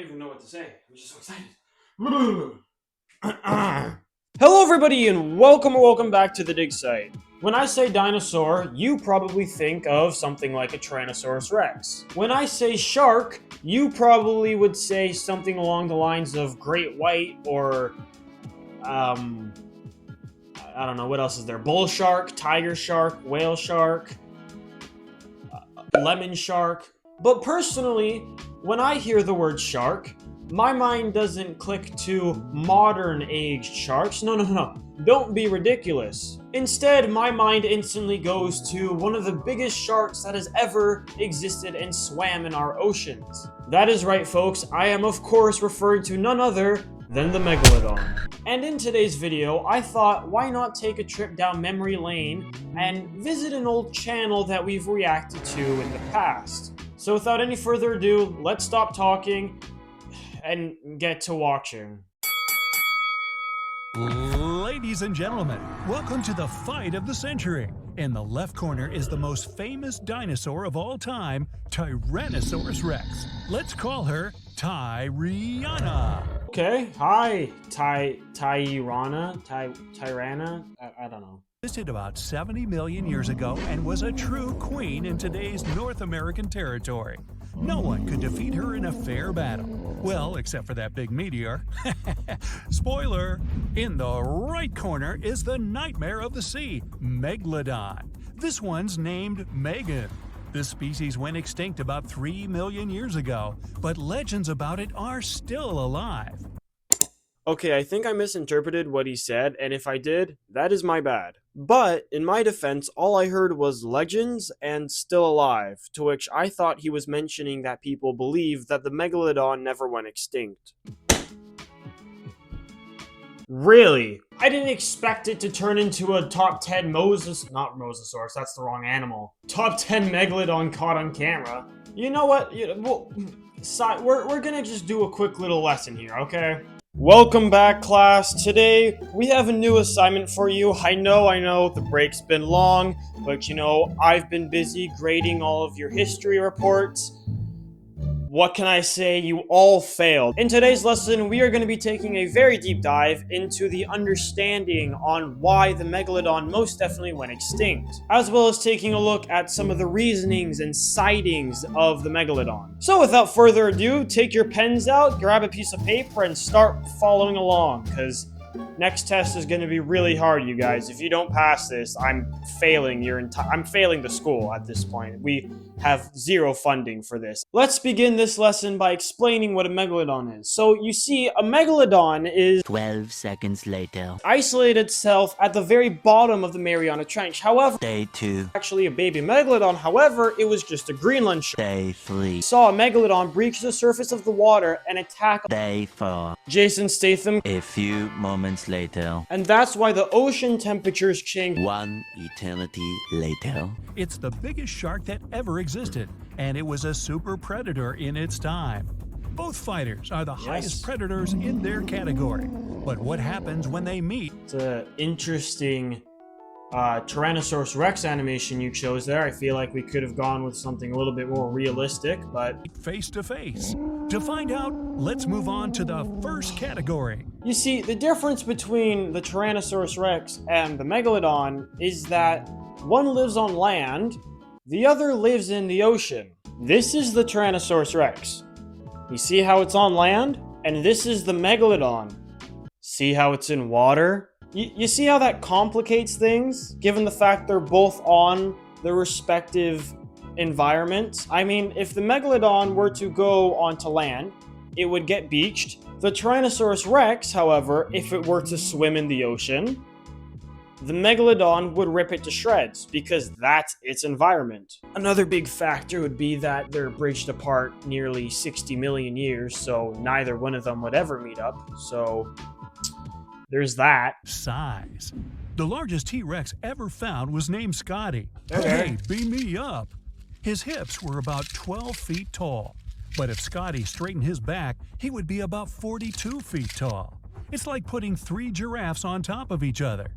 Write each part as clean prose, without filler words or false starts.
don't even know what to say. I'm just so excited. Hello everybody and welcome back to the dig site. When I say dinosaur, you probably think of something like a Tyrannosaurus Rex. When I say shark, you probably would say something along the lines of great white or I don't know, what else is there? Bull shark, tiger shark, whale shark, lemon shark. But personally, when I hear the word shark, my mind doesn't click to modern aged sharks. No. Don't be ridiculous. Instead, my mind instantly goes to one of the biggest sharks that has ever existed and swam in our oceans. That is right, folks. I am, of course, referring to none other than the megalodon. And in today's video, I thought, why not take a trip down memory lane and visit an old channel that we've reacted to in the past. So without any further ado, let's stop talking and get to watching. Ladies and gentlemen, welcome to the fight of the century. In the left corner is the most famous dinosaur of all time, Tyrannosaurus Rex. Let's call her Tyranna. Okay, hi, Tyranna, I don't know. Existed about 70 million years ago and was a true queen in today's North American territory. No one could defeat her in a fair battle. Well, except for that big meteor. Spoiler! In the right corner is the nightmare of the sea, megalodon. This one's named Megan. This species went extinct about 3 million years ago, but legends about it are still alive. Okay, I think I misinterpreted what he said, and if I did, that is my bad. But, in my defense, all I heard was legends and still alive, to which I thought he was mentioning that people believe that the megalodon never went extinct. Really? I didn't expect it to turn into a top 10 not Mosasaurus, that's the wrong animal. Top 10 megalodon caught on camera. You know what? We're gonna just do a quick little lesson here, okay? Welcome back, class. Today, we have a new assignment for you. I know, the break's been long, but I've been busy grading all of your history reports. What can I say? You all failed. In today's lesson, we are going to be taking a very deep dive into the understanding on why the megalodon most definitely went extinct, as well as taking a look at some of the reasonings and sightings of the megalodon. So without further ado, take your pens out, grab a piece of paper, and start following along, because next test is going to be really hard, you guys. If you don't pass this, I'm failing the school at this point. We have zero funding for this. Let's begin this lesson by explaining what a megalodon is. So you see, a megalodon is 12 seconds later. Isolated itself at the very bottom of the Mariana Trench. However, Day 2. actually a baby megalodon. However, it was just a Greenland shark. Day 3. Saw a megalodon breach the surface of the water and attack Day 4. Jason Statham. A few moments later. And that's why the ocean temperatures change. 1 eternity later. It's the biggest shark that ever existed, and it was a super predator in its time. Both fighters are the highest predators in their category. But what happens when they meet? It's an interesting Tyrannosaurus Rex animation you chose there. I feel like we could have gone with something a little bit more realistic, but Face to face. To find out, let's move on to the first category. you see, the difference between the Tyrannosaurus Rex and the megalodon is that one lives on land, the other lives in the ocean. This is the Tyrannosaurus Rex. You see how it's on land? And this is the megalodon. See how it's in water? You see how that complicates things, given the fact they're both on their respective environments? I mean, if the megalodon were to go onto land, it would get beached. The Tyrannosaurus Rex, however, if it were to swim in the ocean, the megalodon would rip it to shreds, because that's its environment. Another big factor would be that they're bridged apart nearly 60 million years, so neither one of them would ever meet up, so there's that. Size. The largest T.REX ever found was named Scotty. Okay. Hey, beam me up. His hips were about 12 feet tall, but if Scotty straightened his back, he would be about 42 feet tall. It's like putting 3 giraffes on top of each other.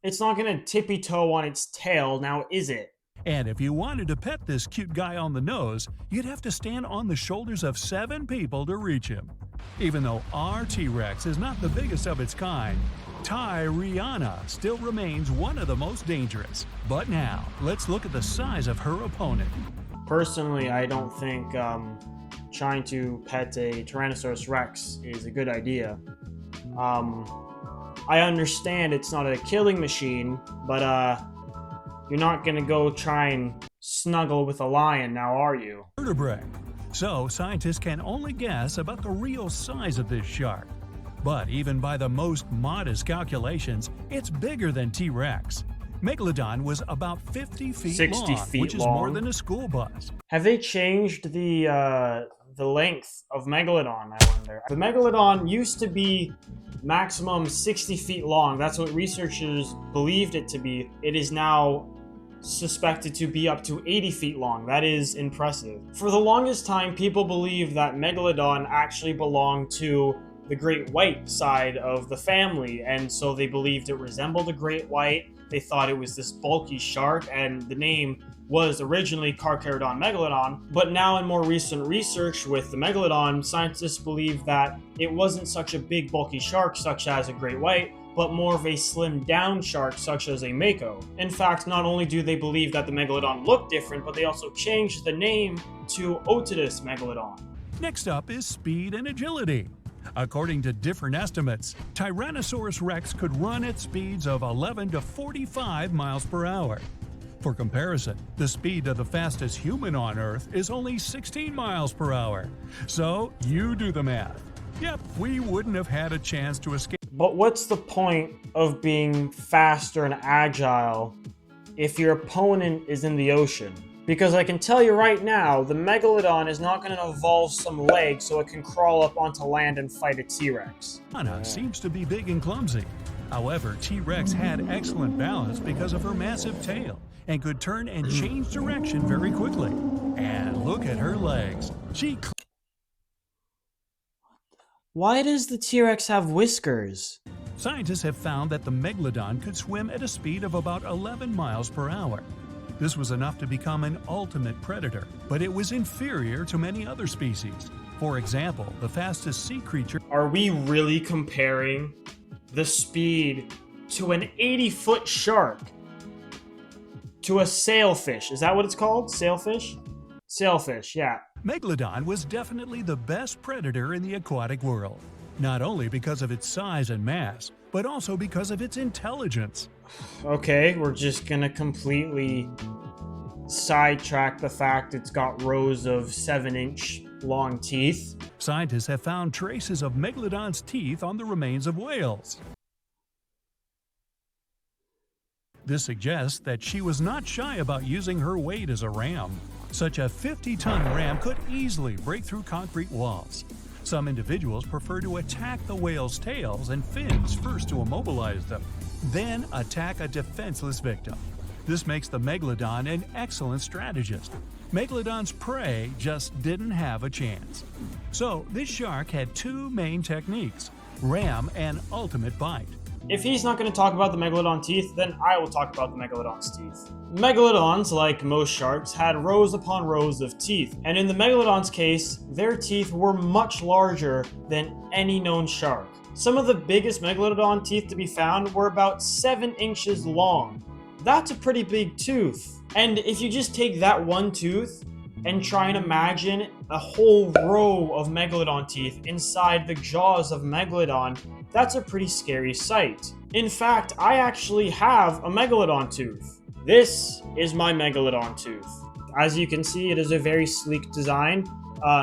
It's not gonna tippy-toe on its tail, now is it? And if you wanted to pet this cute guy on the nose, you'd have to stand on the shoulders of 7 people to reach him. Even though our T-Rex is not the biggest of its kind, Tyrannosaurus still remains one of the most dangerous. But now, let's look at the size of her opponent. Personally, I don't think trying to pet a Tyrannosaurus Rex is a good idea. I understand it's not a killing machine, but you're not gonna go try and snuggle with a lion now, are you? Vertebrae. So scientists can only guess about the real size of this shark. But even by the most modest calculations, it's bigger than T.REX. Megalodon was about 50 feet 60 long, feet which is long. more than a school bus. Have they changed the length of Megalodon, I wonder? The Megalodon used to be maximum 60 feet long. That's what researchers believed it to be. It is now suspected to be up to 80 feet long. That is impressive. For the longest time, people believed that Megalodon actually belonged to the great white side of the family, and so they believed it resembled a great white. They thought it was this bulky shark, and the name was originally Carcharodon megalodon. But now in more recent research with the megalodon, scientists believe that it wasn't such a big bulky shark such as a great white, but more of a slimmed down shark such as a mako. In fact, not only do they believe that the megalodon looked different, but they also changed the name to Otodus megalodon. Next up is speed and agility. According to different estimates, Tyrannosaurus Rex could run at speeds of 11 to 45 miles per hour. For comparison, the speed of the fastest human on Earth is only 16 miles per hour. So you do the math. Yep, we wouldn't have had a chance to escape. But what's the point of being faster and agile if your opponent is in the ocean? Because I can tell you right now, the Megalodon is not going to evolve some legs so it can crawl up onto land and fight a T.REX. Seems to be big and clumsy. However, T.REX had excellent balance because of her massive tail and could turn and change direction very quickly. And look at her legs. Why does the T.REX have whiskers? Scientists have found that the Megalodon could swim at a speed of about 11 miles per hour. This was enough to become an ultimate predator, but it was inferior to many other species. For example, the fastest sea creature... Are we really comparing the speed to an 80-foot shark? To a sailfish? Is that what it's called? Sailfish? Sailfish, yeah. Megalodon was definitely the best predator in the aquatic world, not only because of its size and mass, but also because of its intelligence. Okay, we're just gonna completely sidetrack the fact it's got rows of 7-inch long teeth. Scientists have found traces of Megalodon's teeth on the remains of whales. This suggests that she was not shy about using her weight as a ram. Such a 50-ton ram could easily break through concrete walls. Some individuals prefer to attack the whale's tails and fins first to immobilize them, then attack a defenseless victim. This makes the Megalodon an excellent strategist. Megalodon's prey just didn't have a chance. So this shark had 2 main techniques: ram and ultimate bite. If he's not going to talk about the Megalodon teeth, then I will talk about the Megalodon's teeth. Megalodons, like most sharks, had rows upon rows of teeth, and in the Megalodon's case, their teeth were much larger than any known shark. Some of the biggest Megalodon teeth to be found were about 7 inches long. That's a pretty big tooth. And if you just take that one tooth and try and imagine a whole row of Megalodon teeth inside the jaws of Megalodon, that's a pretty scary sight. In fact, I actually have a Megalodon tooth. This is my Megalodon tooth. As you can see, it is a very sleek design.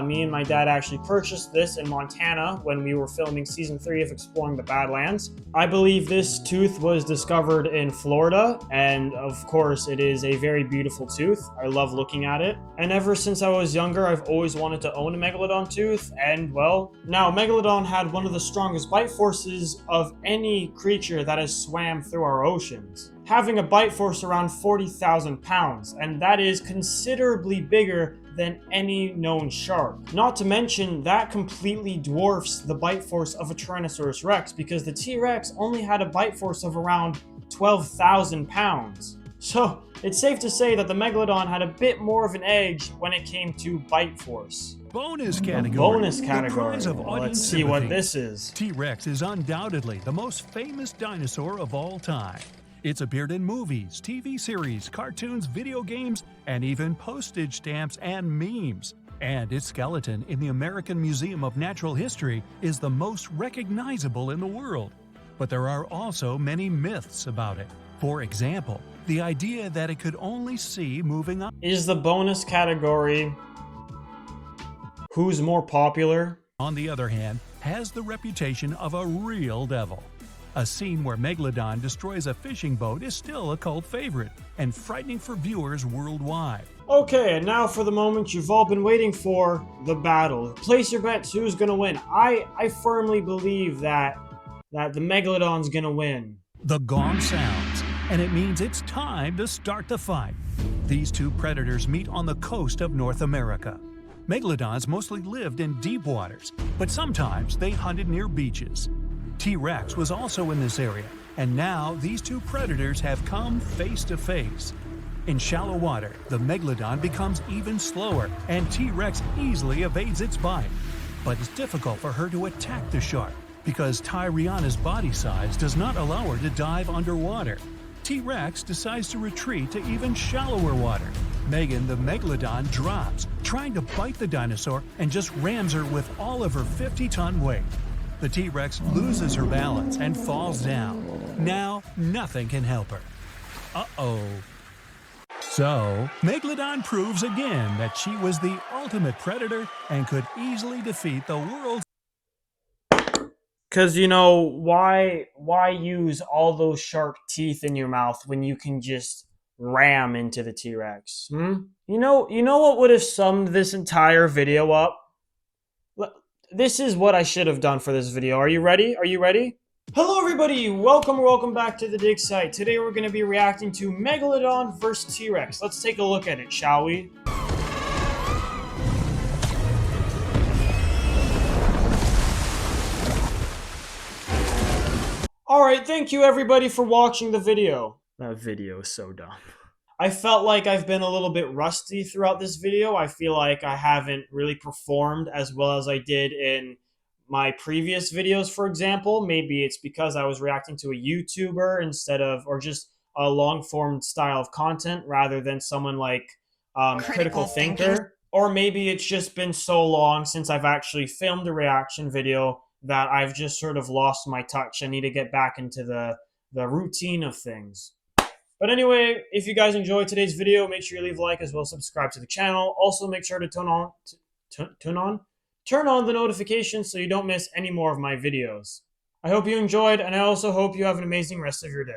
Me and my dad actually purchased this in Montana when we were filming season 3 of Exploring the Badlands. I believe this tooth was discovered in Florida, and of course it is a very beautiful tooth. I love looking at it. And ever since I was younger, I've always wanted to own a Megalodon tooth, and well, now Megalodon had one of the strongest bite forces of any creature that has swam through our oceans, having a bite force around 40,000 pounds, and that is considerably bigger than any known shark. Not to mention, that completely dwarfs the bite force of a Tyrannosaurus Rex, because the T-Rex only had a bite force of around 12,000 pounds. So, it's safe to say that the megalodon had a bit more of an edge when it came to bite force. Bonus category. Bonus The category. prize of Well, audience let's see what sympathy. this is. T.REX is undoubtedly the most famous dinosaur of all time. It's appeared in movies, TV series, cartoons, video games, and even postage stamps and memes. And its skeleton in the American Museum of Natural History is the most recognizable in the world. But there are also many myths about it. For example, the idea that it could only see moving up Is the bonus category who's more popular? on the other hand, has the reputation of a real devil. A scene where Megalodon destroys a fishing boat is still a cult favorite and frightening for viewers worldwide. Okay, and now for the moment you've all been waiting for, the battle. Place your bets, who's gonna win? I firmly believe that the Megalodon's gonna win. The gong sounds, and it means it's time to start the fight. These two predators meet on the coast of North America. Megalodons mostly lived in deep waters, but sometimes they hunted near beaches. T.REX was also in this area, and now these two predators have come face to face. In shallow water, the Megalodon becomes even slower, and T.REX easily evades its bite. But it's difficult for her to attack the shark, because Tyrannosaurus' body size does not allow her to dive underwater. T.REX decides to retreat to even shallower water. Megan the Megalodon drops, trying to bite the dinosaur and just rams her with all of her 50-ton weight. The T.REX loses her balance and falls down. Now, nothing can help her. Uh-oh. So, Megalodon proves again that she was the ultimate predator and could easily defeat the world's. Cause you know, why use all those sharp teeth in your mouth when you can just ram into the T-Rex? You know what would have summed this entire video up? This is what I should have done for this video. Are you ready? Are you ready? Hello everybody, welcome back to the dig site. Today we're going to be reacting to Megalodon vs T-Rex. Let's take a look at it, shall we? Alright, thank you everybody for watching the video. That video is so dumb. I felt like I've been a little bit rusty throughout this video. I feel like I haven't really performed as well as I did in my previous videos, for example. Maybe it's because I was reacting to a YouTuber instead of, or just a long-form style of content rather than someone like Critical Thinker. Or maybe it's just been so long since I've actually filmed a reaction video that I've just sort of lost my touch. I need to get back into the routine of things. But anyway, if you guys enjoyed today's video, make sure you leave a like as well as subscribe to the channel. Also, make sure to turn on the notifications so you don't miss any more of my videos. I hope you enjoyed, and I also hope you have an amazing rest of your day.